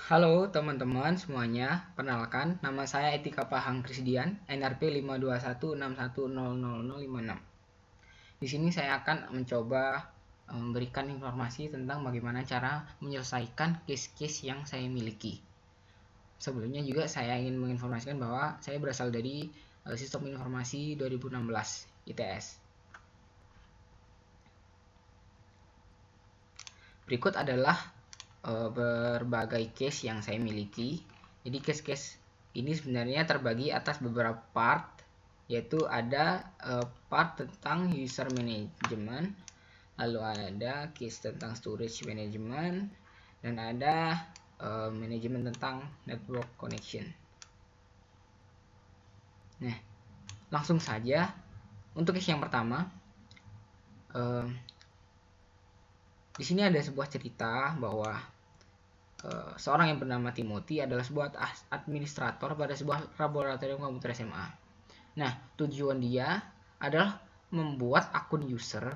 Halo teman-teman semuanya, perkenalkan nama saya Etika Pahang Krisdian, NRP 52161000056. Di sini saya akan mencoba memberikan informasi tentang bagaimana cara menyelesaikan case-case yang saya miliki. Sebelumnya juga saya ingin menginformasikan bahwa saya berasal dari Sistem Informasi 2016 ITS. Berikut adalah berbagai case yang saya miliki. Jadi case-case ini sebenarnya terbagi atas beberapa part, yaitu ada part tentang user management, lalu ada case tentang storage management, dan ada manajemen tentang network connection. Nah, langsung saja untuk case yang pertama. Di sini ada sebuah cerita bahwa seorang yang bernama Timothy adalah sebuah administrator pada sebuah laboratorium komputer SMA. Nah, tujuan dia adalah membuat akun user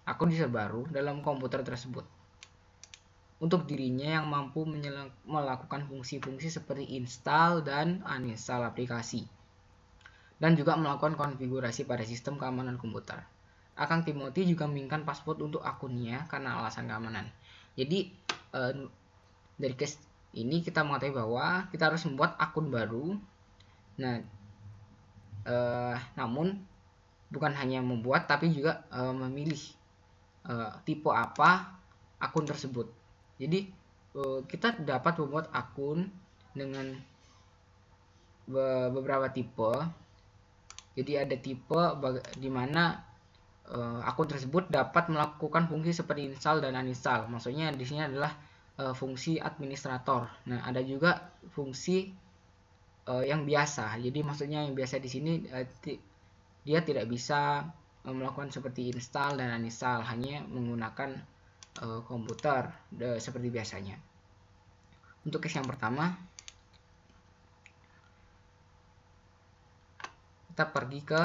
akun user baru dalam komputer tersebut. Untuk dirinya yang mampu melakukan fungsi-fungsi seperti install dan uninstall aplikasi. Dan juga melakukan konfigurasi pada sistem keamanan komputer. Akang Timothy juga menginginkan password untuk akunnya karena alasan keamanan. Jadi dari case ini kita mengetahui bahwa kita harus membuat akun baru. Nah, namun bukan hanya membuat tapi juga memilih tipe apa akun tersebut. Jadi kita dapat membuat akun dengan beberapa tipe. Jadi ada tipe di mana akun tersebut dapat melakukan fungsi seperti install dan uninstall. Maksudnya di sini adalah fungsi administrator. Nah, ada juga fungsi yang biasa. Jadi maksudnya yang biasa di sini dia tidak bisa melakukan seperti install dan uninstall, hanya menggunakan komputer seperti biasanya. Untuk case yang pertama, kita pergi ke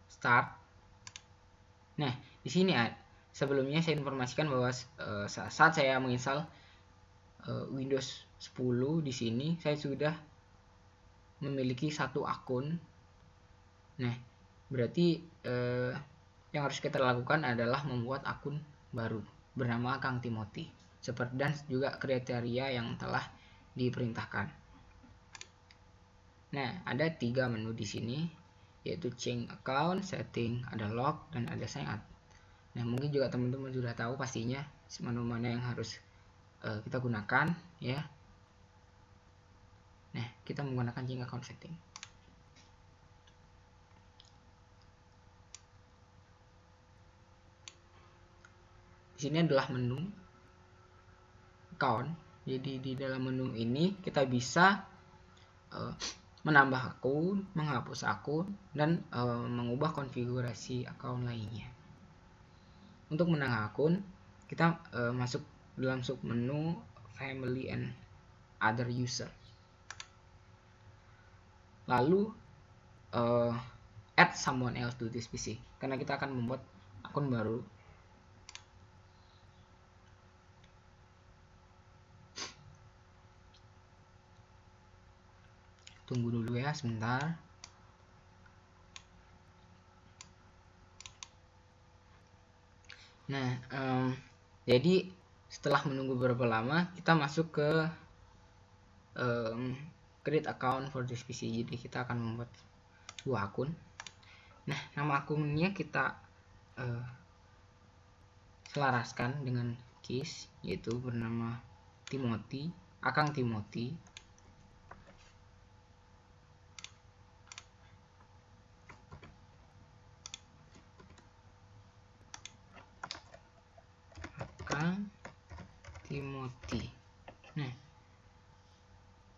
start. Nah, di sini sebelumnya saya informasikan bahwa saat saya menginstal Windows 10 di sini saya sudah memiliki satu akun. Nah, berarti yang harus kita lakukan adalah membuat akun baru bernama Kang Timothy. Seperti dan juga kriteria yang telah diperintahkan. Nah, ada 3 menu di sini, yaitu change account, setting, ada log, dan ada sign up. Nah, mungkin juga teman-teman sudah tahu pastinya menu mana yang harus kita gunakan, ya. Nah, kita menggunakan change account setting. Di sini adalah menu account. Jadi di dalam menu ini kita bisa menambah akun, menghapus akun, dan mengubah konfigurasi akun lainnya. Untuk menambah akun, kita masuk dalam submenu Family and Other User. Lalu add someone else to this PC, karena kita akan membuat akun baru. Tunggu dulu ya sebentar. Nah, jadi setelah menunggu beberapa lama, kita masuk ke create account for this PC. Jadi kita akan membuat sebuah akun. Nah, nama akunnya kita selaraskan dengan case, yaitu bernama Timothy, Akang Timothy. Akang Timothy. Nah,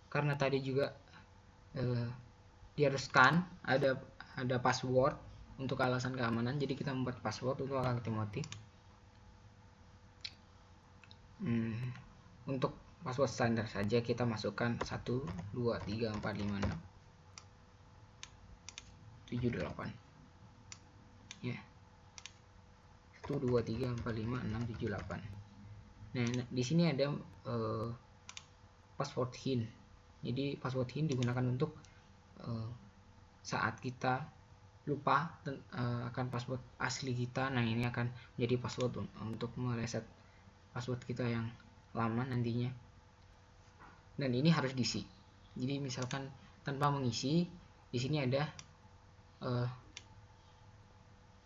karena tadi juga diharuskan ada password untuk alasan keamanan, jadi kita membuat password untuk Akang Timothy. Untuk password standar saja kita masukkan 1 2 3 4 5 6 7 8 ya. 1234567 Nah, di sini ada password hint. Jadi password hint digunakan untuk saat kita lupa akan password asli kita. Nah, ini akan menjadi password untuk mereset password kita yang lama nantinya. Dan ini harus diisi. Jadi misalkan tanpa mengisi, di sini ada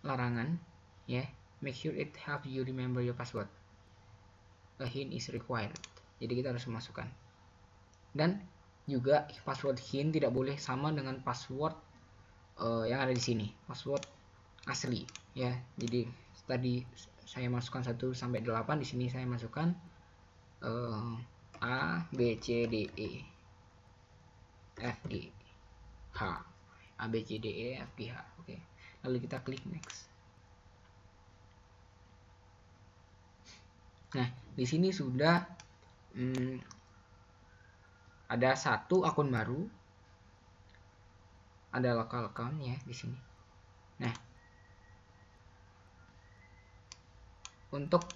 larangan, ya. Make sure it helps you remember your password. A hint is required. Jadi kita harus memasukkan. Dan juga password hint tidak boleh sama dengan password yang ada di sini, password asli, ya. Jadi tadi saya masukkan 1 sampai 8, di sini saya masukkan A B C D E F G H. A B C D E F G H. Oke. Lalu kita klik next. Nah, di sini sudah ada 1 akun baru, ada local account ya di sini. Nah, untuk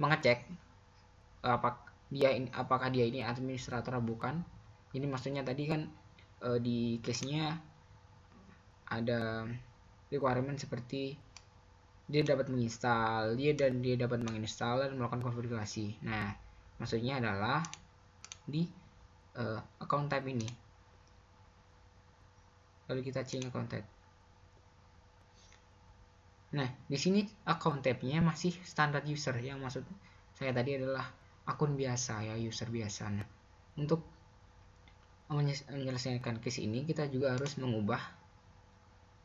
mengecek apakah dia ini administrator atau bukan, ini maksudnya tadi kan di case-nya ada requirement seperti dia dapat menginstal, dia dapat menginstal dan melakukan konfigurasi. Nah, maksudnya adalah di account type ini. Lalu kita change account type. Nah, di sini account type-nya masih standar user, yang maksud saya tadi adalah akun biasa, ya, user biasa. Nah, untuk menyelesaikan case ini, kita juga harus mengubah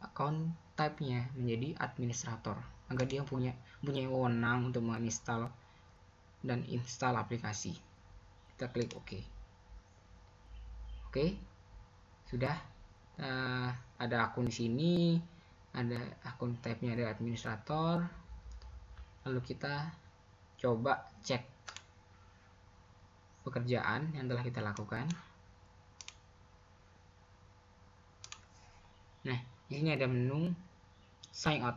account type-nya menjadi administrator agar dia punya wewenang untuk menginstal dan install aplikasi. Kita klik OK. Oke, sudah ada akun di sini, ada akun type-nya ada administrator. Lalu kita coba cek pekerjaan yang telah kita lakukan. Nah, di sini ada menu sign out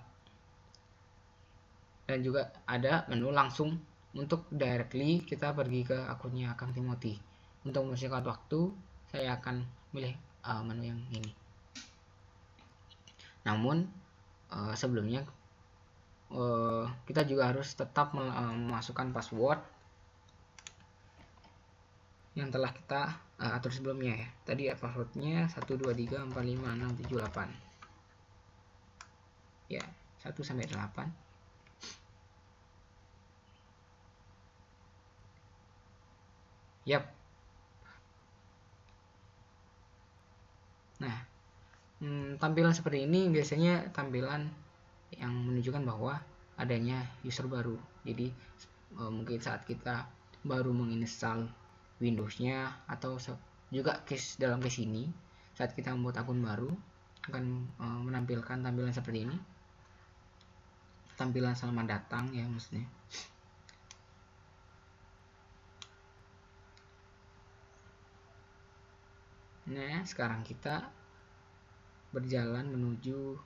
dan juga ada menu langsung untuk directly kita pergi ke akunnya Kang Timothy. Untuk mempersingkat waktu, saya akan pilih menu yang ini. Namun sebelumnya kita juga harus tetap memasukkan password yang telah kita atur sebelumnya, ya. Tadi passwordnya 1234567 ya, 1 sampai 8. Yap. Nah, tampilan seperti ini biasanya tampilan yang menunjukkan bahwa adanya user baru. Jadi mungkin saat kita baru menginstal Windows-nya, atau juga dalam case ini saat kita membuat akun baru akan menampilkan tampilan seperti ini, tampilan selamat datang, ya, maksudnya. Nah, sekarang kita berjalan menuju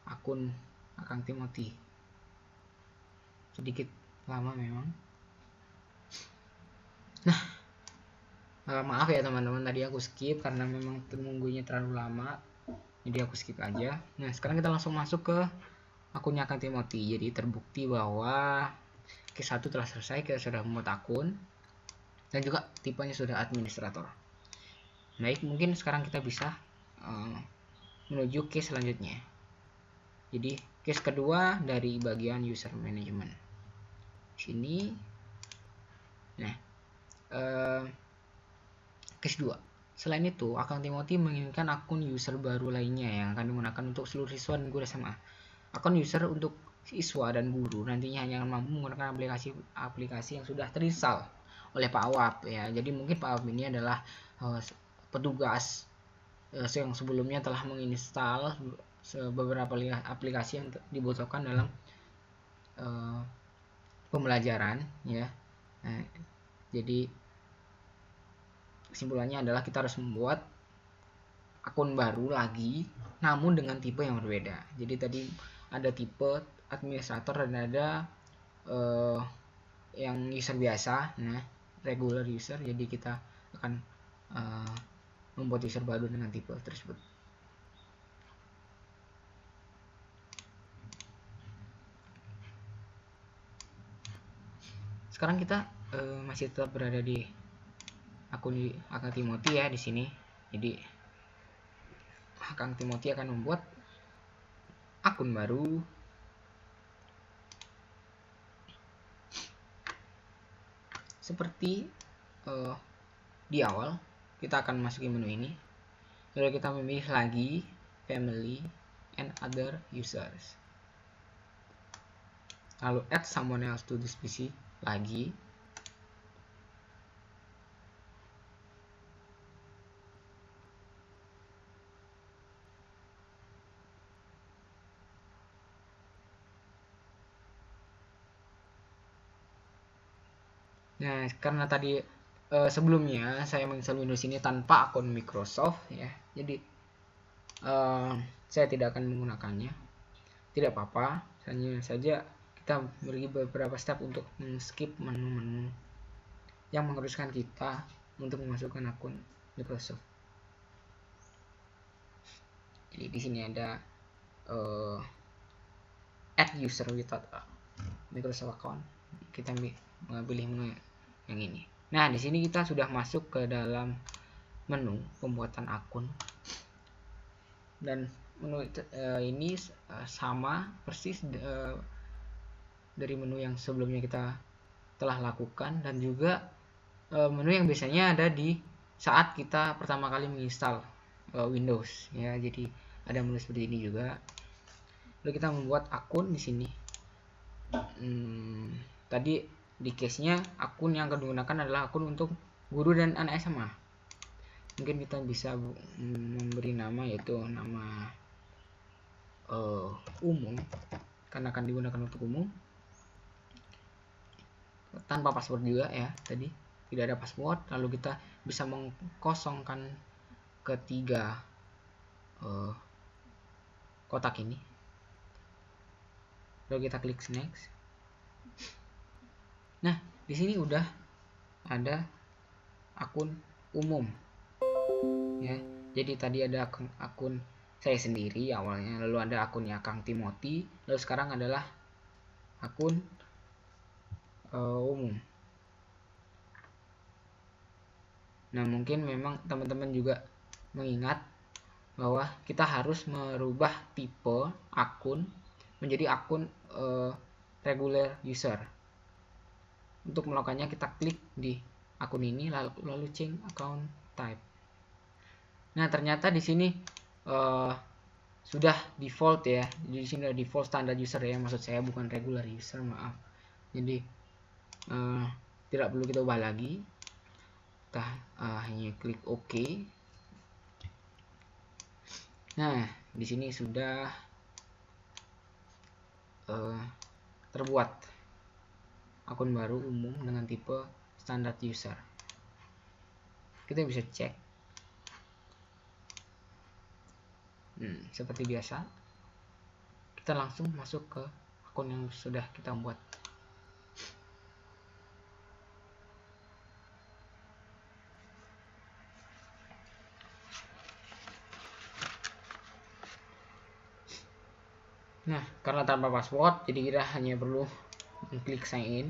akun Kang Timothy. Sedikit lama memang. Nah, maaf ya teman-teman, tadi aku skip karena memang menunggunya terlalu lama, jadi aku skip aja. Nah, sekarang kita langsung masuk ke akunnya Kang Timothy. Jadi terbukti bahwa case 1 telah selesai, kita sudah membuat akun dan juga tipenya sudah administrator. Baik, mungkin sekarang kita bisa menuju case selanjutnya. Jadi case kedua dari bagian user management sini. Nah, case 2. Selain itu, Kang Timothy menginginkan akun user baru lainnya yang akan digunakan untuk seluruh siswa dan guru SMA. Akun user untuk siswa dan guru nantinya hanya mampu menggunakan aplikasi yang sudah terinstall oleh Pak Awap, ya. Jadi mungkin Pak Awap ini adalah petugas yang sebelumnya telah menginstal beberapa aplikasi yang dibutuhkan dalam pembelajaran, ya. Nah, jadi kesimpulannya adalah kita harus membuat akun baru lagi, namun dengan tipe yang berbeda. Jadi tadi ada tipe administrator dan ada yang user biasa, nah regular user. Jadi kita akan membuat user baru dengan tipe tersebut. Sekarang kita masih tetap berada di akun Timothy ya di sini. Jadi Kang Timothy akan membuat akun baru. Seperti di awal, kita akan masuki menu ini. Lalu kita memilih lagi family and other users. Lalu add someone else to this PC lagi. Nah, karena tadi sebelumnya saya menginstal Windows ini tanpa akun Microsoft ya, jadi saya tidak akan menggunakannya. Tidak apa-apa, hanya saja kita beri beberapa step untuk skip menu-menu yang mengharuskan kita untuk memasukkan akun Microsoft. Jadi di sini ada add user without Microsoft account. Kita pilih menu yang ini. Nah, di sini kita sudah masuk ke dalam menu pembuatan akun, dan menu ini sama persis dari menu yang sebelumnya kita telah lakukan, dan juga menu yang biasanya ada di saat kita pertama kali menginstal Windows ya. Jadi ada menu seperti ini juga. Lalu kita membuat akun di sini. Tadi di case-nya akun yang akan digunakan adalah akun untuk guru dan anak SMA. Mungkin kita bisa memberi nama, yaitu nama umum, karena akan digunakan untuk umum, tanpa password juga ya. Tadi tidak ada password. Lalu kita bisa mengkosongkan ketiga kotak ini. Lalu kita klik next. Nah, di sini udah ada akun umum ya. Jadi tadi ada akun saya sendiri awalnya, lalu ada akunnya Kang Timothy, lalu sekarang adalah akun umum. Nah, mungkin memang teman-teman juga mengingat bahwa kita harus merubah tipe akun menjadi akun regular user. Untuk melakukannya kita klik di akun ini, lalu change account type. Nah, ternyata di sini sudah default ya. Jadi di sini ada default standard user ya, maksud saya bukan regular user, maaf. Jadi tidak perlu kita ubah lagi. Kita hanya klik OK. Nah, di sini sudah terbuat akun baru umum dengan tipe standard user. Kita bisa cek. Seperti biasa, kita langsung masuk ke akun yang sudah kita buat. Nah, karena tanpa password, jadi kita hanya perlu klik sign in.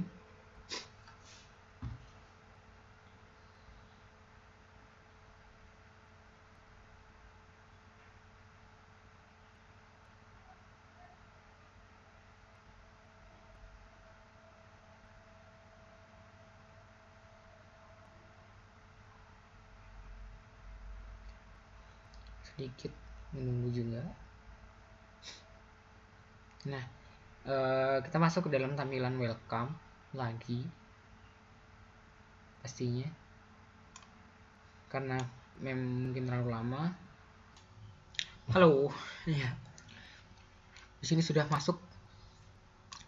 Sedikit menunggu juga. Nah, kita masuk ke dalam tampilan welcome lagi, pastinya karena mungkin terlalu lama. Halo ya, di sini sudah masuk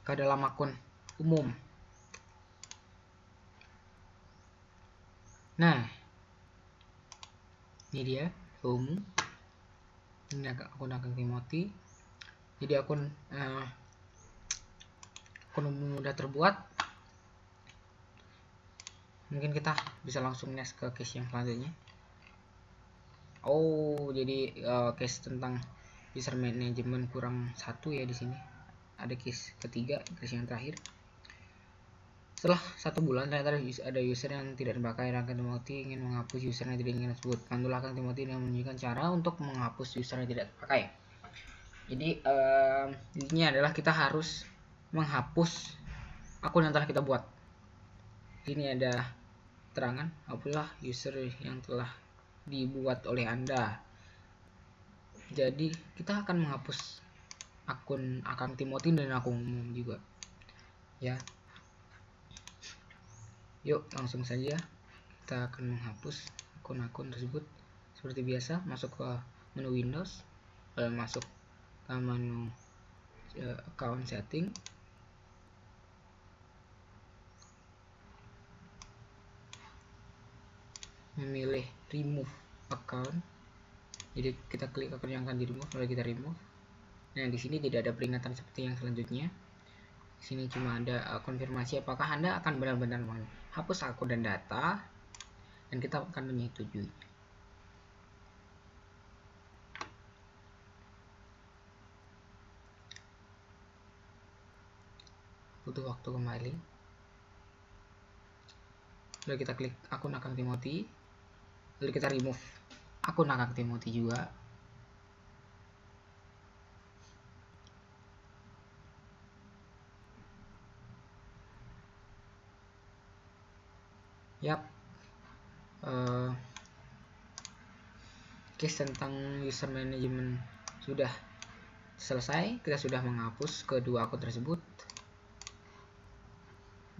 ke dalam akun umum. Nah, ini dia umum. Ini akun Kang Timothy. Jadi akun udah terbuat. Mungkin kita bisa langsung next ke case yang selanjutnya. Oh, jadi case tentang user management kurang satu ya di sini. Ada case ketiga, case yang terakhir. Setelah 1 bulan ternyata ada user yang tidak dipakai dan Kang Timothy ingin menghapus user yang tidak ingin tersebut. Bantulah Kang Timothy dengan menunjukkan cara untuk menghapus user yang tidak dipakai. Jadi ini adalah kita harus menghapus akun yang telah kita buat. Ini ada terangan, hapuslah user yang telah dibuat oleh Anda. Jadi kita akan menghapus akun Kang Timothy dan akun umum juga. Ya. Yuk langsung saja kita akan menghapus akun-akun tersebut. Seperti biasa, masuk ke menu Windows, masuk ke menu account setting, memilih remove account. Jadi kita klik akun yang akan di remove, lalu kita remove. Nah di sini tidak ada peringatan seperti yang selanjutnya. Di sini cuma ada konfirmasi apakah Anda akan benar-benar menghapus akun dan data, dan kita akan menyetujui. Butuh waktu kembali. Lalu kita klik akun Kang Timothy, lalu kita remove akun Kang Timothy juga. Yap, case tentang user management sudah selesai. Kita sudah menghapus kedua akun tersebut.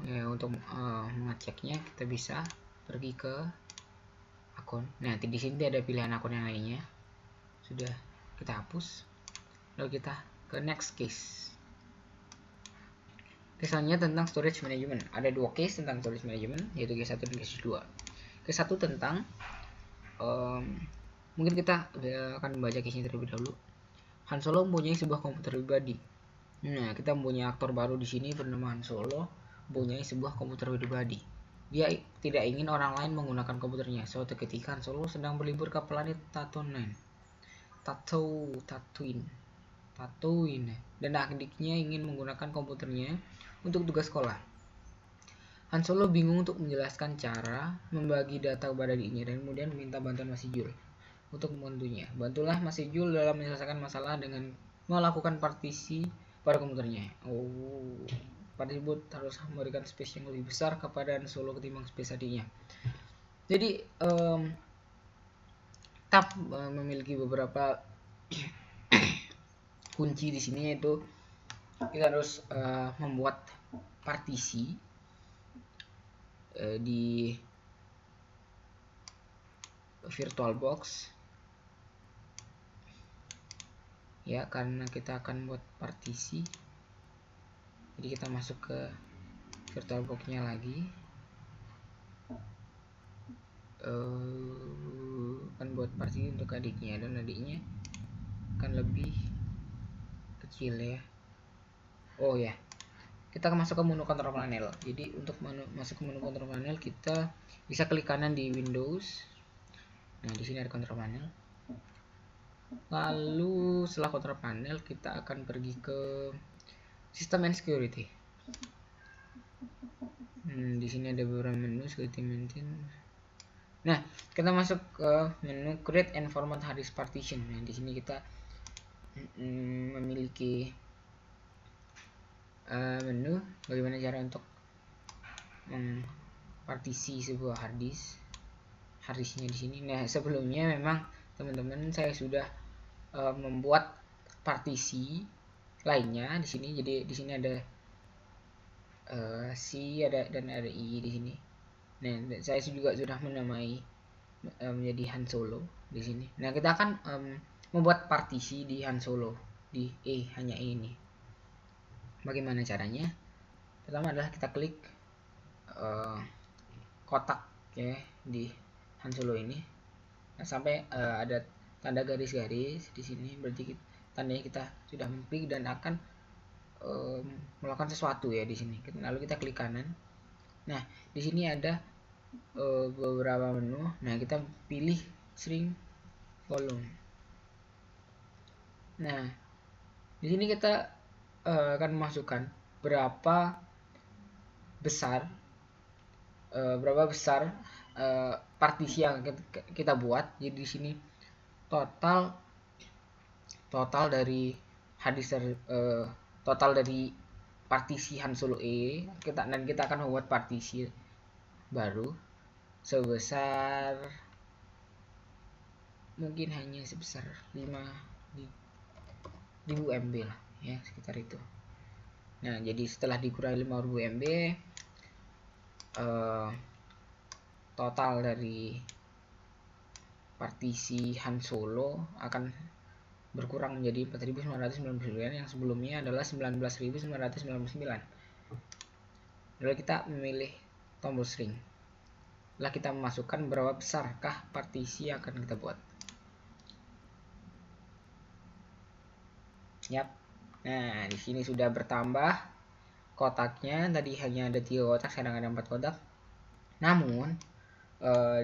Ya, untuk mengeceknya kita bisa pergi ke akun. Nah, di sini ada pilihan akun yang lainnya. Sudah kita hapus. Lalu kita ke next case. Kesannya tentang storage management. Ada 2 case tentang storage management, yaitu case 1 dan case 2. Case 1 tentang mungkin kita akan membaca case-nya terlebih dahulu. Han Solo mempunyai sebuah komputer pribadi. Nah, kita mempunyai aktor baru di sini bernama Han Solo, mempunyai sebuah komputer pribadi. Dia tidak ingin orang lain menggunakan komputernya. Suatu ketika Han Solo sedang berlibur ke planet Tatooine. Dan adiknya ingin menggunakan komputernya untuk tugas sekolah. Han Solo bingung untuk menjelaskan cara membagi data kepada adiknya dan kemudian meminta bantuan Masih Jul untuk membantunya. Bantulah Masih Jul dalam menyelesaikan masalah dengan melakukan partisi pada komputernya. Partisi harus memberikan space yang lebih besar kepada Han Solo ketimbang space adiknya. Jadi kita memiliki beberapa kunci di sini, yaitu kita harus membuat partisi di VirtualBox ya, karena kita akan buat partisi. Jadi kita masuk ke VirtualBox nya lagi, akan buat partisi untuk adiknya, dan adiknya akan lebih kecil ya. Oh ya, kita akan masuk ke menu control panel. Jadi untuk masuk ke menu control panel, kita bisa klik kanan di Windows. Nah, di sini ada control panel. Lalu setelah control panel, kita akan pergi ke System and Security. Di sini ada beberapa menu security maintain. Nah, kita masuk ke menu Create and Format Hard Disk Partition. Nah, di sini kita memiliki menu bagaimana cara untuk partisi sebuah hard disknya di sini. Nah, sebelumnya memang teman-teman saya sudah membuat partisi lainnya di sini. Jadi di sini ada C dan ada I di sini. Nah, saya juga sudah menamai menjadi Han Solo di sini. Nah, kita akan membuat partisi di Han Solo di hanya ini. Bagaimana caranya? Pertama adalah kita klik kotak ya di Han Solo ini. Nah, sampai ada tanda garis-garis di sini, berarti tandanya kita sudah mengklik dan akan melakukan sesuatu ya di sini. Lalu kita klik kanan. Nah, di sini ada beberapa menu. Nah, kita pilih string volume. Nah, di sini kita akan memasukkan berapa besar partisi yang kita buat. Jadi di sini total dari total dari partisi Han Solo E dan kita akan membuat partisi baru sebesar mungkin hanya sebesar 5.000 MB lah ya, sekitar itu. Nah, jadi setelah dikurangi 5.000 MB, total dari partisi Han Solo akan berkurang menjadi 4.999, yang sebelumnya adalah 19.999. Lalu kita memilih tombol string. Lalu kita memasukkan berapa besarkah partisi yang akan kita buat. Yap. Nah, di sini sudah bertambah kotaknya. Tadi hanya ada 3 kotak, sekarang ada 4 kotak. Namun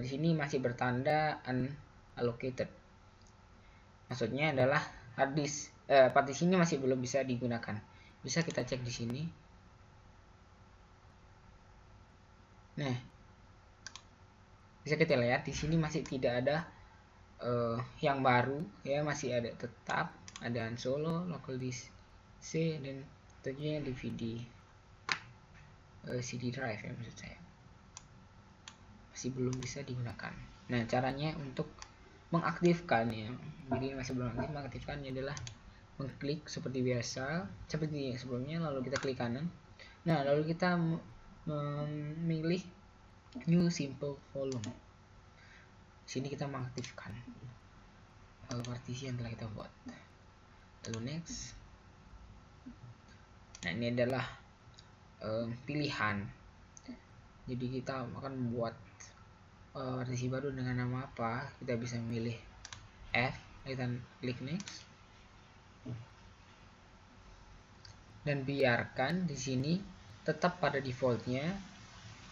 di sini masih bertanda unallocated. Maksudnya adalah hard disk partisinya masih belum bisa digunakan. Bisa kita cek di sini. Nah, bisa kita lihat di sini masih tidak ada yang baru ya, masih ada tetap ada Han Solo, local disk C, dan tentunya DVD CD drive ya, maksud saya masih belum bisa digunakan. Nah, caranya untuk mengaktifkan ya, jadi masih belum aktif, mengaktifkannya adalah mengklik seperti biasa seperti sebelumnya, lalu kita klik kanan. Nah, lalu kita memilih new simple volume. Sini kita mengaktifkan partisi yang telah kita buat. Lalu next. Nah, ini adalah pilihan. Jadi kita akan membuat partisi baru dengan nama apa. Kita bisa memilih F, kita klik next, dan biarkan di sini tetap pada defaultnya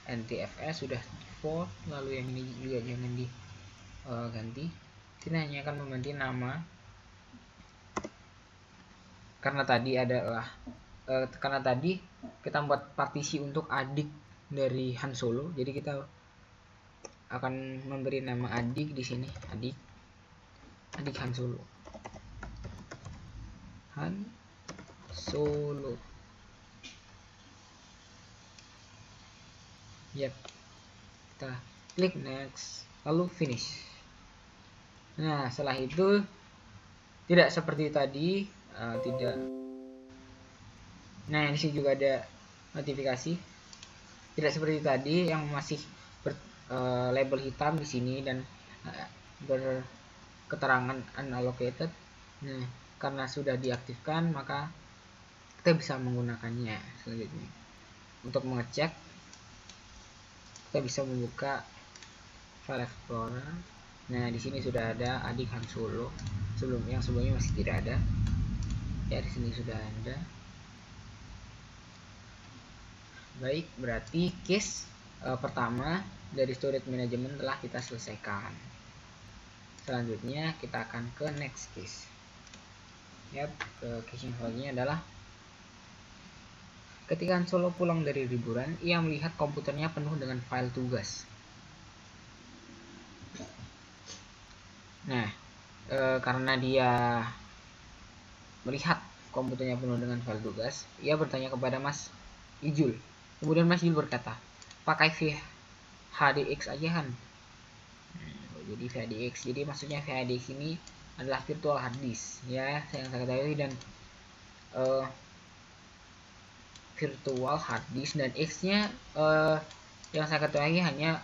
NTFS sudah default. Lalu yang ini juga jangan diganti. Kita hanya akan mengganti nama karena tadi kita membuat partisi untuk adik dari Han Solo, jadi kita akan memberi nama adik di sini, adik Han Solo. Yap, kita klik next, lalu finish. Nah, setelah itu tidak seperti tadi, tidak. Nah, di sini juga ada notifikasi. Tidak seperti tadi yang masih label hitam di sini dan berketerangan unallocated. Nah, karena sudah diaktifkan, maka kita bisa menggunakannya. Selanjutnya, untuk mengecek, kita bisa membuka file explorer. Nah, di sini sudah ada adik Han Solo. Yang sebelumnya masih tidak ada. Ya, di sini sudah ada. Baik, berarti case pertama dari storage management telah kita selesaikan. Selanjutnya kita akan ke next case. Yap, case yang selanjutnya adalah ketika Han Solo pulang dari liburan, ia melihat komputernya penuh dengan file tugas. Nah, karena dia melihat komputernya penuh dengan file tugas, ia bertanya kepada Mas Ijul. Kemudian Mas Ijul berkata, pakai VHDX aja Han. Jadi VHDX, jadi maksudnya VHDX ini adalah virtual hard disk ya, yang saya ketahui, dan virtual hard disk, dan X nya yang saya ketahui hanya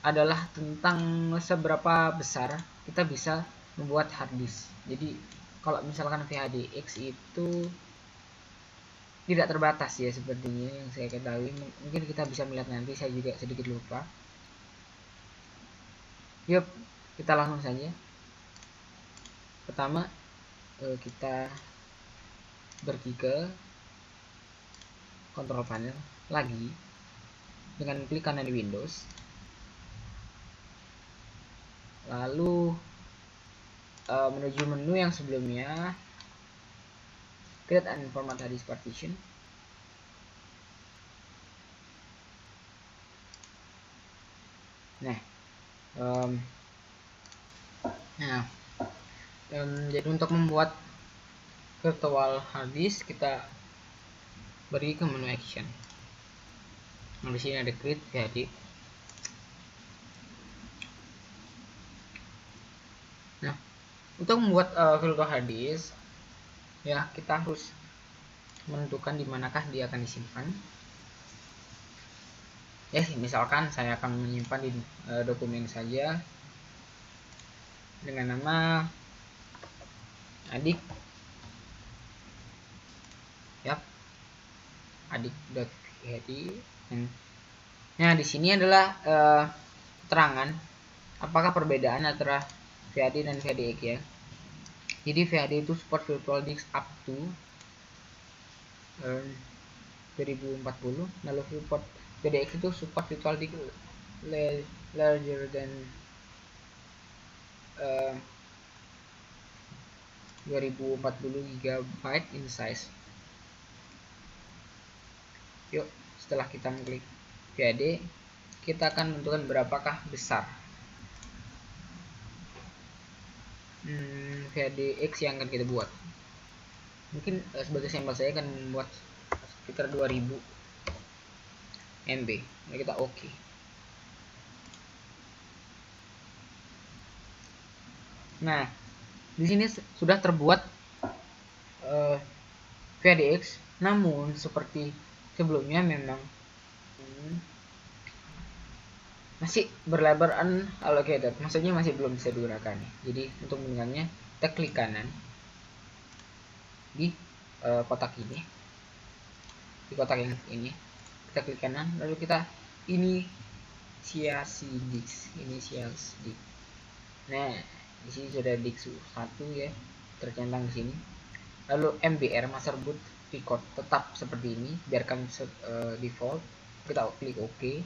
adalah tentang seberapa besar kita bisa membuat hard disk. Jadi kalau misalkan VHDX itu tidak terbatas ya, sepertinya yang saya ketahui. Mungkin kita bisa melihat nanti, saya juga sedikit lupa. Yuk, kita langsung saja. Pertama, kita pergi ke control panel lagi dengan klik kanan di Windows, lalu menuju menu yang sebelumnya, create and format hard disk partition. Jadi untuk membuat virtual hard disk, kita beri ke menu action. Nah, di sini ada create VHD. Nah, untuk membuat virtual hard disk, ya kita harus menentukan di manakah dia akan disimpan. Misalkan saya akan menyimpan di dokumen saja dengan nama adik, adik.phd. Nah, di sini adalah keterangan apakah perbedaan antara VHD dan VHDX ya. Jadi VHD itu support virtual disk up to 2040, lalu support VHDX itu support virtual disk larger than 2040 GB in size. Yuk, setelah kita mengklik VHD, kita akan menentukan berapakah besar VHDX yang akan kita buat. Mungkin sebagai sampel saya akan membuat sekitar 2000 MB. Nah, kita oke. Nah, di sini sudah terbuat VHDX, namun seperti sebelumnya memang masih berlabel unallocated, maksudnya masih belum bisa digunakan. Jadi untuk menggunakannya, kita klik kanan di kotak ini, di kotak yang ini, kita klik kanan, lalu kita inisiasi disk. Nah, di sini sudah disk 1 ya, tercentang di sini. Lalu MBR master boot record tetap seperti ini, biarkan default. Kita klik OK.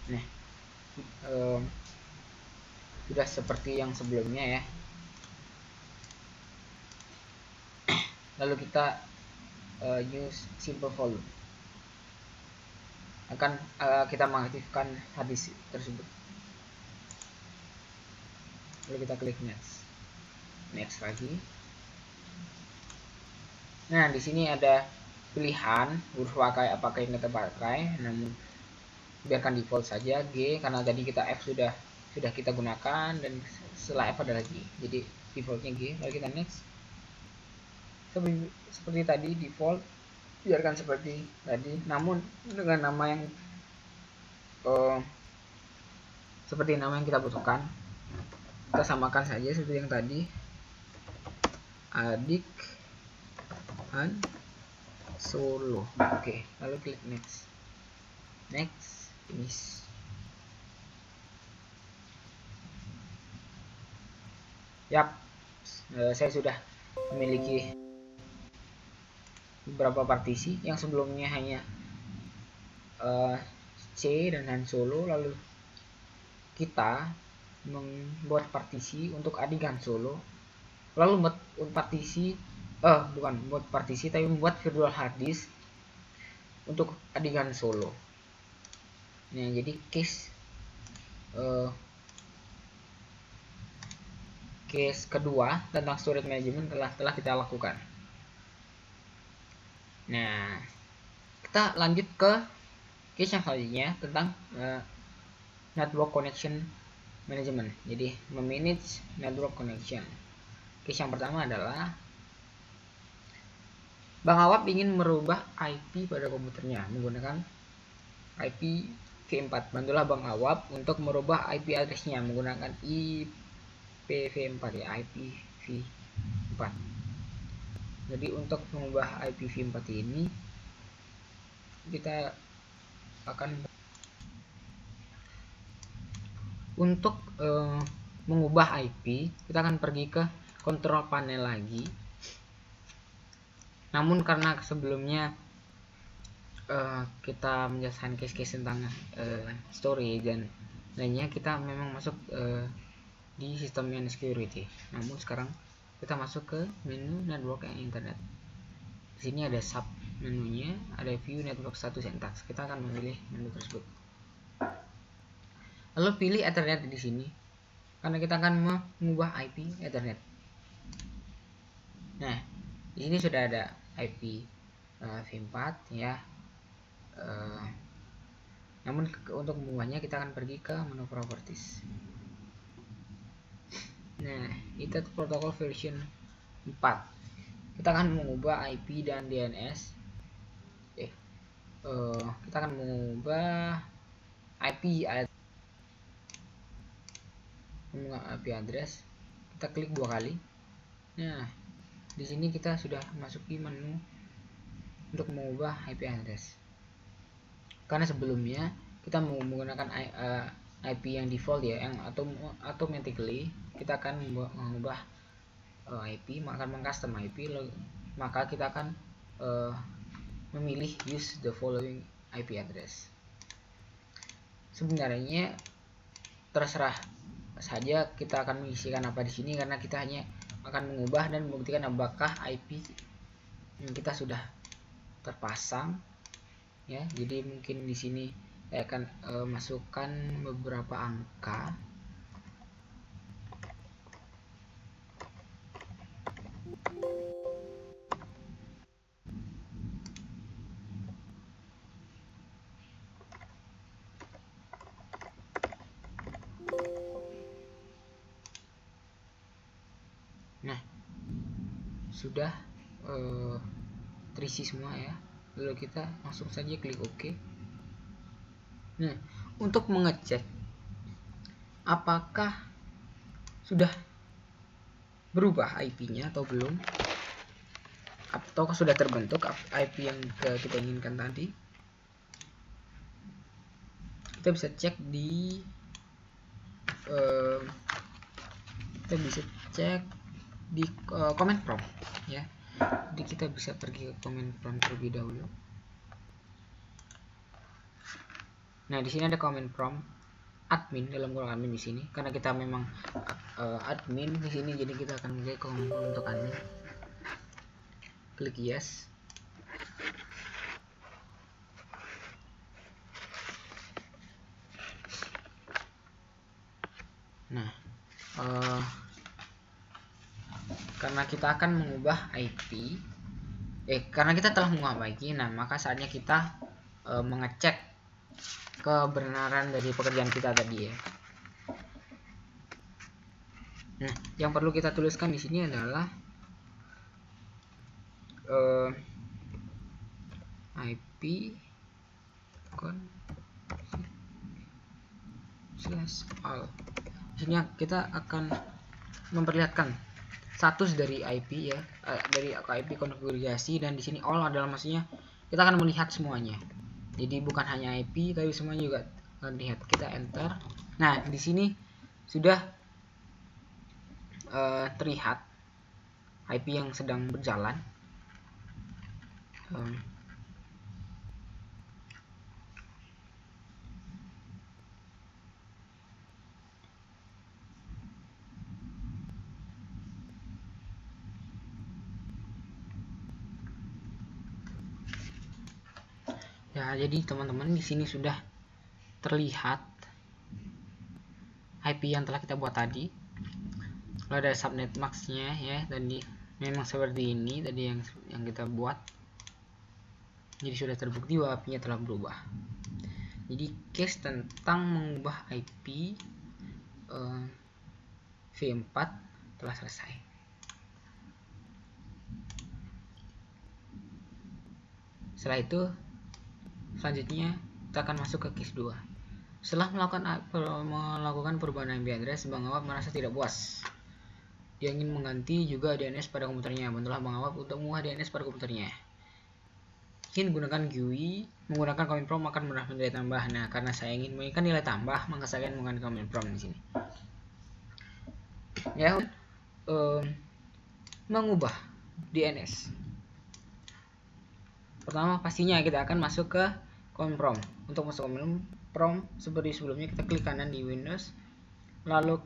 Nah, sudah seperti yang sebelumnya ya. Lalu kita use simple volume, akan kita mengaktifkan hard disk tersebut. Lalu kita klik next lagi. Nah, di sini ada pilihan huruf pakai apakah yang kita pakai, namun biarkan default saja G, karena tadi kita F sudah kita gunakan, dan setelah F ada lagi, jadi defaultnya G. Lalu kita next. Seperti tadi default, biarkan seperti tadi, namun dengan nama yang seperti nama yang kita butuhkan. Kita samakan saja seperti yang tadi, adik an solo. Oke, lalu klik next, finish. Yap, saya sudah memiliki beberapa partisi yang sebelumnya hanya C dan Han Solo. Lalu kita membuat partisi untuk adik Han Solo, lalu membuat partisi tapi membuat virtual hard disk untuk adik Han Solo. Nah, jadi case kedua tentang storage management telah kita lakukan. Nah, kita lanjut ke case yang selanjutnya tentang network connection management. Jadi memanage network connection. Case yang pertama adalah Bang Awap ingin merubah IP pada komputernya menggunakan IP v4. Bantulah Bang Awap untuk merubah IP addressnya menggunakan IPv4 ya, IPv4. Jadi untuk mengubah IPv4 ini, kita akan untuk mengubah IP, kita akan pergi ke control panel lagi. Namun karena sebelumnya kita menjelaskan case-case tentang storage dan lainnya, kita memang masuk di sistem yang security. Namun sekarang kita masuk ke menu network and internet. Di sini ada sub menunya, ada view network status syntax. Kita akan memilih menu tersebut. Lalu pilih Ethernet di sini karena kita akan mengubah IP Ethernet. Nah, di sini sudah ada IP v4 ya. Namun untuk mengubahnya kita akan pergi ke menu properties. Nah, itu protokol version 4. Kita akan mengubah IP dan DNS. Kita akan mengubah IP address. Kita klik 2 kali. Nah, di sini kita sudah masuki menu untuk mengubah IP address. Karena sebelumnya kita menggunakan IP yang default ya, yang automatically kita akan mengubah IP, maka mengcustom IP, maka kita akan memilih use the following IP address. Sebenarnya terserah saja kita akan mengisikan apa di sini, karena kita hanya akan mengubah dan membuktikan apakah IP yang kita sudah terpasang ya. Jadi mungkin di sini saya akan masukkan beberapa angka. Nah, sudah terisi semua ya. Lalu kita langsung saja klik OK. Nah, untuk mengecek apakah sudah berubah IP-nya atau belum, atau sudah terbentuk IP yang kita inginkan tadi, kita bisa cek di command prompt ya. Jadi kita bisa pergi ke command prompt terlebih dahulu. Nah, di sini ada command prompt admin, dalam kurung admin di sini karena kita memang admin di sini, jadi kita akan menggunakan command prompt untuk admin. Klik yes. Nah, karena kita akan mengubah IP, karena kita telah mengubah IP, nah maka saatnya kita mengecek kebenaran dari pekerjaan kita tadi ya. Nah, yang perlu kita tuliskan di sini adalah IP /all. Di sini kita akan memperlihatkan status dari IP ya, dari IP konfigurasi, dan di sini all adalah maksudnya kita akan melihat semuanya. Jadi bukan hanya IP tapi semuanya juga akan lihat. Kita enter. Nah, di sini sudah terlihat IP yang sedang berjalan. Ya, jadi teman-teman di sini sudah terlihat IP yang telah kita buat tadi. Lalu ada subnet max-nya ya, dan memang seperti ini tadi yang kita buat. Jadi sudah terbukti bahwa IP-nya telah berubah. Jadi case tentang mengubah IP v4 telah selesai. Setelah itu selanjutnya kita akan masuk ke case 2. Setelah melakukan perubahan IP address, Bang Awap merasa tidak puas. Dia ingin mengganti juga DNS pada komputernya. Bantulah Bang Awap untuk mengubah DNS pada komputernya. Ingin menggunakan GUI, menggunakan command prompt akan mendapatkan nilai tambah. Nah, karena saya ingin menginginkan nilai tambah, maka saya akan menggunakan command prompt di sini. ya, mengubah DNS. Pertama pastinya kita akan masuk ke command prompt. Untuk masuk command prompt seperti sebelumnya, kita klik kanan di Windows, lalu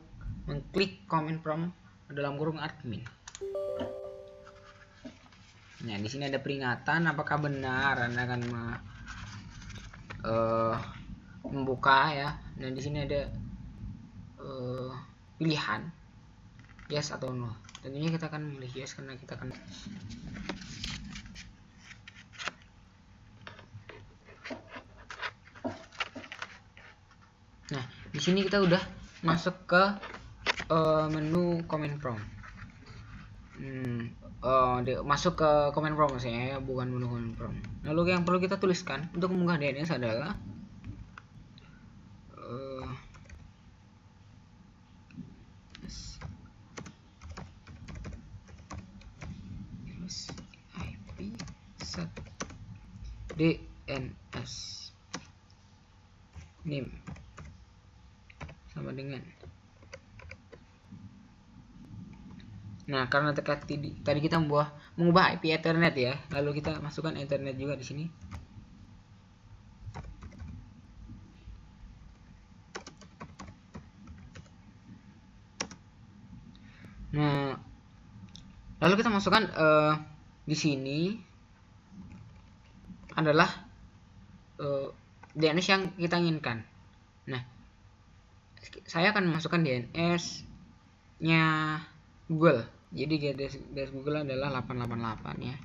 mengklik command prompt dalam kurung admin. Nah, di sini ada peringatan apakah benar Anda akan membuka ya. Dan di sini ada pilihan yes atau no. Tentunya kita akan memilih yes karena kita akan Nah, di sini kita udah masuk ke menu command prompt. Masuk ke command prompt maksudnya ya, bukan menu command prompt. Lalu yang perlu kita tuliskan untuk mengunggah DNS adalah IP set DNS name sama dengan. Nah, karena tadi kita mengubah IP Ethernet ya, lalu kita masukkan Ethernet juga di sini. Nah, lalu kita masukkan di sini adalah DNS yang kita inginkan. Nah, saya akan masukkan DNS-nya Google. Jadi DNS Google adalah 888 ya.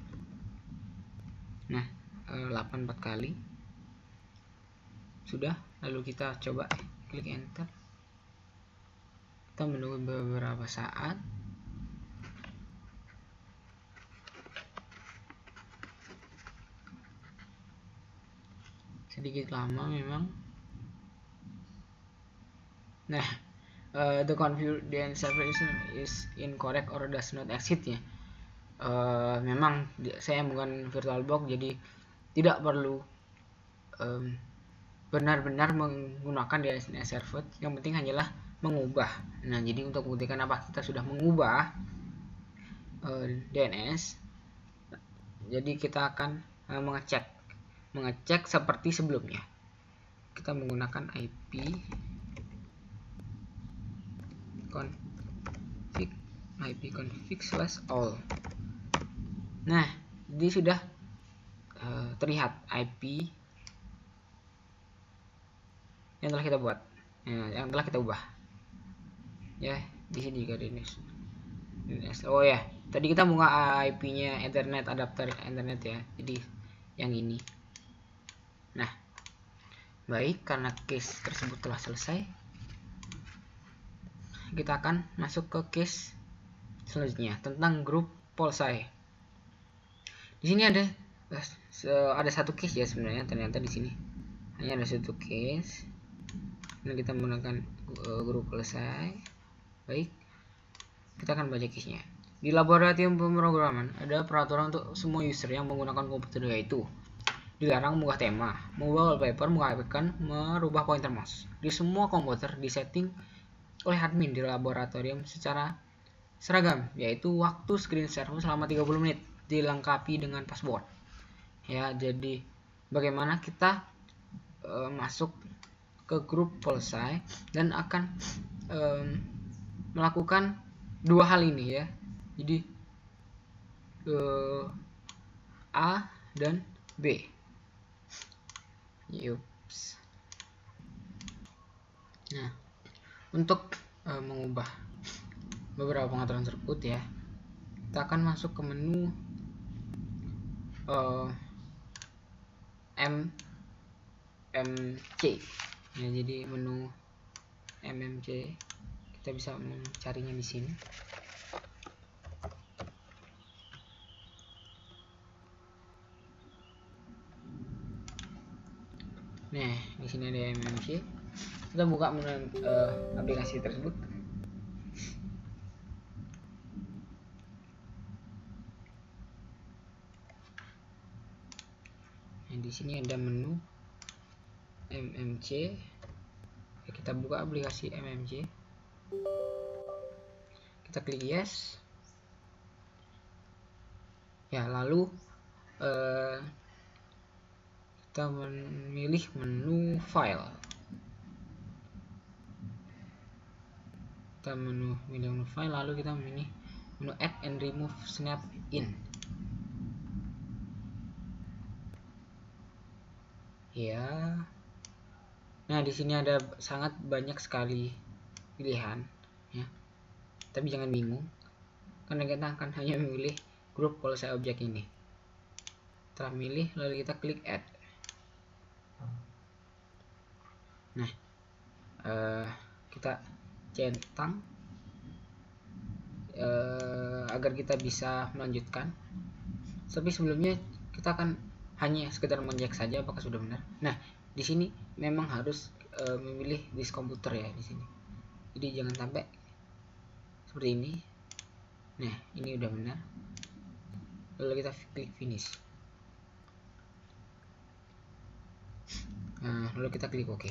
Nah, 84 kali. Sudah, lalu kita coba klik enter. Kita menunggu beberapa saat. Sedikit lama memang. Nah, the config DNS server is incorrect or does not exist ya. Memang saya bukan VirtualBox, jadi tidak perlu benar-benar menggunakan DNS server. Yang penting hanyalah mengubah. Nah, jadi untuk membuktikan apa kita sudah mengubah DNS, jadi kita akan mengecek seperti sebelumnya. Kita menggunakan IP config/all. Nah, jadi sudah terlihat IP yang telah kita buat, yang telah kita ubah. Ya, di sini juga DNS. Oh ya, tadi kita buka IP-nya Ethernet, adapter Ethernet ya. Jadi yang ini. Nah, baik, karena case tersebut telah selesai, kita akan masuk ke case selanjutnya tentang grup Polsai. Di sini ada satu case ya sebenarnya, ternyata di sini hanya ada satu case. Nah, kita menggunakan grup Polsai. Baik, kita akan baca case-nya. Di laboratorium pemrograman ada peraturan untuk semua user yang menggunakan komputer, yaitu dilarang mengunggah tema, mengubah wallpaper, mengaplikasikan, merubah pointer mouse di semua komputer disetting oleh admin di laboratorium secara seragam, yaitu waktu screen share selama 30 menit dilengkapi dengan password. Ya, jadi bagaimana kita masuk ke grup Polsai dan akan melakukan dua hal ini ya. Jadi A dan B. Yups. Nah, untuk mengubah beberapa pengaturan tersebut ya, kita akan masuk ke menu MMC ya. Jadi menu MMC kita bisa mencarinya di sini. Nah, di sini ada MMC. Kita buka menu aplikasi tersebut. Nah, di sini ada menu MMC. Kita buka aplikasi MMC. kita klik yes ya, lalu kita memilih menu file, pilih menu file, lalu kita memilih menu add and remove snap in ya. Nah, di sini ada sangat banyak sekali pilihan ya, tapi jangan bingung karena kita akan hanya memilih grup polisi objek ini. Setelah milih, lalu kita klik add. Nah, kita centang agar kita bisa melanjutkan. Tapi sebelumnya kita akan hanya sekedar mengecek saja apakah sudah benar. Nah, di sini memang harus memilih disk komputer ya di sini. Jadi jangan sampai seperti ini. Nah, ini udah benar. Lalu kita klik finish. Nah, lalu kita klik OK.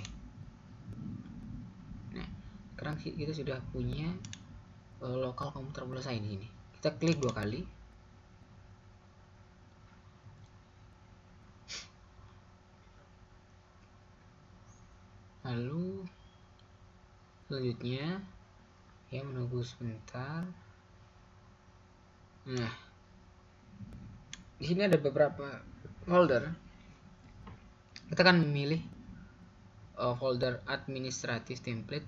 Nah, sekarang kita sudah punya lokal komputer pulsa ini. Kita klik 2 kali. Lalu selanjutnya ya menunggu sebentar. Nah, di sini ada beberapa folder. Kita akan memilih folder administrative template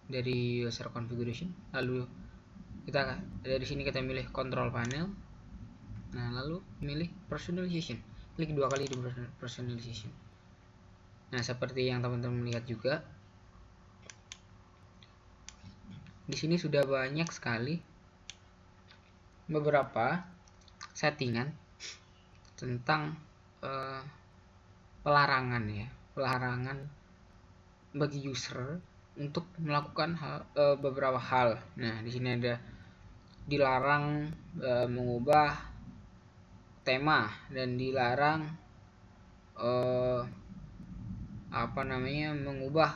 dari user configuration. Lalu kita dari sini kita milih control panel. Nah, lalu milih personalization. Klik 2 kali di personalization. Nah, seperti yang teman-teman lihat juga, di sini sudah banyak sekali beberapa settingan tentang pelarangan ya, pelarangan bagi user untuk melakukan beberapa hal. Nah, di sini ada dilarang mengubah tema dan dilarang mengubah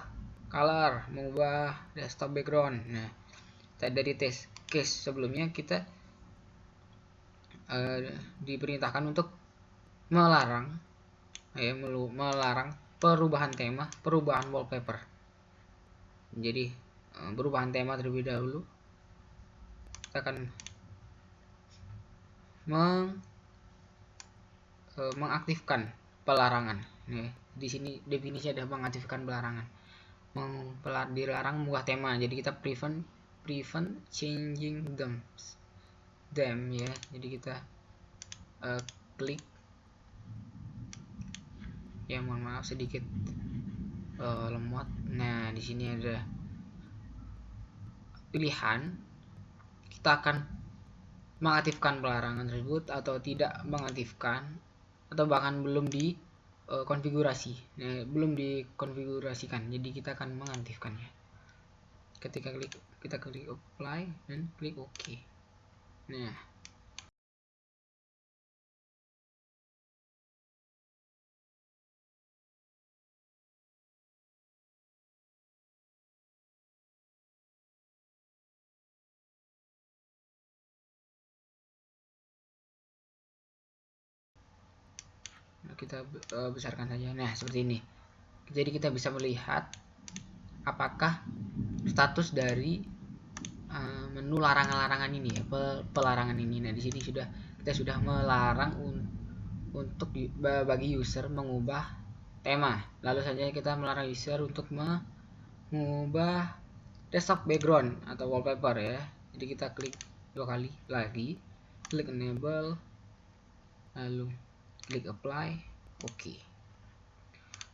color, mengubah desktop background. Nah, dari tes case sebelumnya kita diperintahkan untuk melarang perubahan tema, perubahan wallpaper. Jadi perubahan tema terlebih dahulu. Kita akan mengaktifkan pelarangan. Nih, di sini definisi ada mengaktifkan pelarangan. Dilarang mengubah tema. Jadi kita prevent changing them ya. Jadi kita klik ya, mohon maaf sedikit lemot. Nah, di sini ada pilihan kita akan mengaktifkan pelarangan tersebut atau tidak mengaktifkan, atau bahkan belum dikonfigurasi. Nah, belum dikonfigurasikan, jadi kita akan mengaktifkannya. Ketika kita klik apply dan klik OK. Nah, kita besarkan saja. Nah, seperti ini. Jadi kita bisa melihat apakah status dari menu larangan-larangan ini ya, pelarangan ini. Nah, di sini kita sudah melarang untuk bagi user mengubah tema. Lalu saja kita melarang user untuk mengubah desktop background atau wallpaper ya. Jadi kita klik 2 kali lagi, klik enable, lalu klik apply. Oke.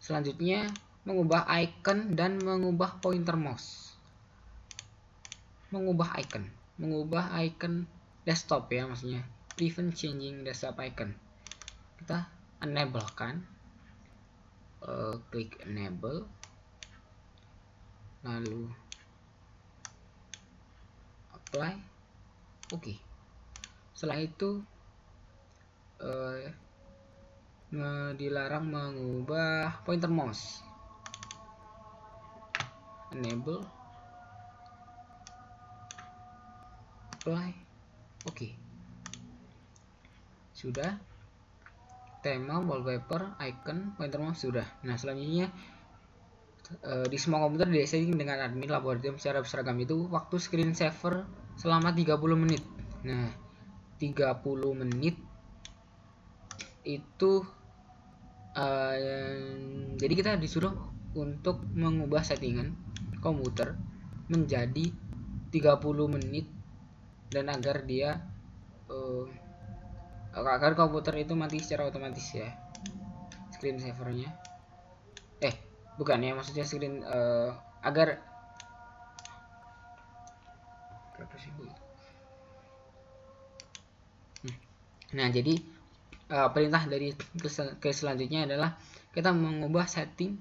Selanjutnya mengubah icon dan mengubah pointer mouse. Mengubah icon desktop ya, maksudnya prevent changing desktop icon. Kita enable kan, klik enable, lalu apply. Oke. Setelah itu dilarang mengubah pointer mouse. Enable, apply. Oke. Sudah. Tema, wallpaper, icon, pointer mouse sudah. Nah, selanjutnya di semua komputer disetting dengan admin laboratorium secara berseragam itu waktu screensaver selama 30 menit. Nah, 30 menit itu jadi kita disuruh untuk mengubah settingan komputer menjadi 30 menit dan agar dia agar komputer itu mati secara otomatis ya, screensavernya. Bukan ya, maksudnya screen agar berapa sih Bu? Nah, jadi perintah dari ke selanjutnya adalah kita mengubah setting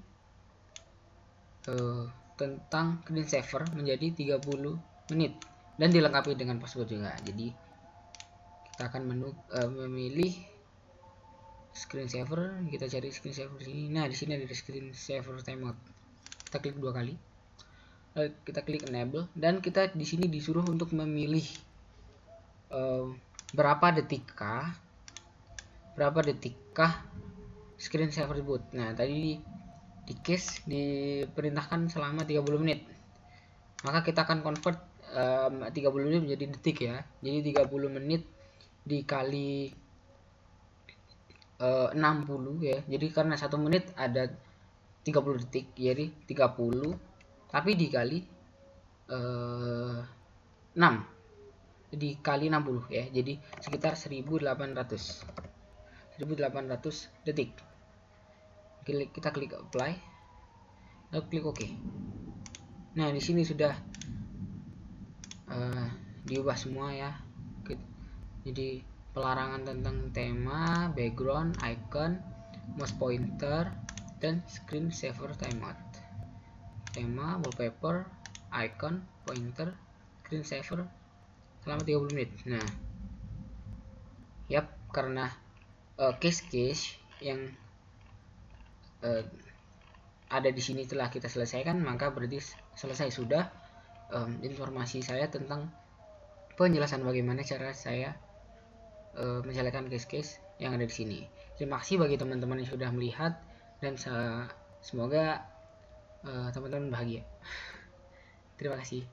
tentang screensaver menjadi 30 menit dan dilengkapi dengan password juga. Jadi kita akan memilih screensaver, kita cari screensaver sini. Nah, di sini ada screensaver timeout. Kita klik 2 kali. Lalu kita klik enable dan kita di sini disuruh untuk memilih berapa detikkah screensaver boot. Nah, tadi di case diperintahkan selama 30 menit. Maka kita akan convert 30 menit menjadi detik ya. Jadi 30 menit dikali 60 ya. Jadi karena 1 menit ada 30 detik, jadi 30 tapi dikali 6 dikali 60 ya. Jadi sekitar 1800 detik. Kita klik apply, lalu klik OK. Nah, di sini sudah diubah semua ya. Jadi pelarangan tentang tema, background, icon, mouse pointer, dan screensaver timeout. Tema, wallpaper, icon, pointer, screensaver selama 30 menit. Nah, yap, karena case-case yang ada di sini telah kita selesaikan, maka berarti selesai sudah informasi saya tentang penjelasan bagaimana cara saya menyelesaikan case-case yang ada di sini. Terima kasih bagi teman-teman yang sudah melihat dan semoga teman-teman bahagia. Terima kasih.